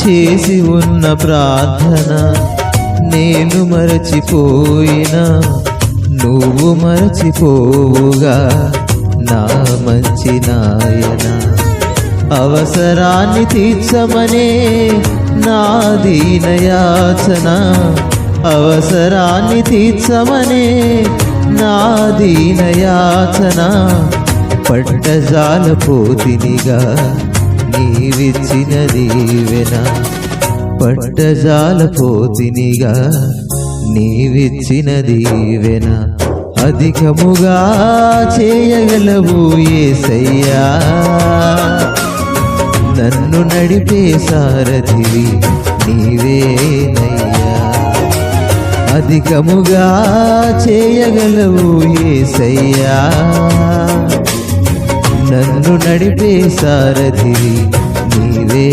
చేసి ఉన్న ప్రార్థన నేను మరచిపోయినా నువ్వు మరచిపోవుగా నా మంచి నాయన. అవసరాన్ని తీర్చమనే నా దీనయాచన, అవసరాన్ని తీర్చమనే నా దీనయాచన. పట్టజాల పోతినిగా నీవిచ్చిన దీవెన, పట్టజాల పోతినిగా నీవిచ్చిన దీవెన. అధికముగా చేయగలవు యేసయ్యా, నన్ను నడిపే సారథివి నీవేనయ్యా. అధికముగా చేయగలవు యేసయ్యా, నన్ను నడిపే సారథివి నీవే.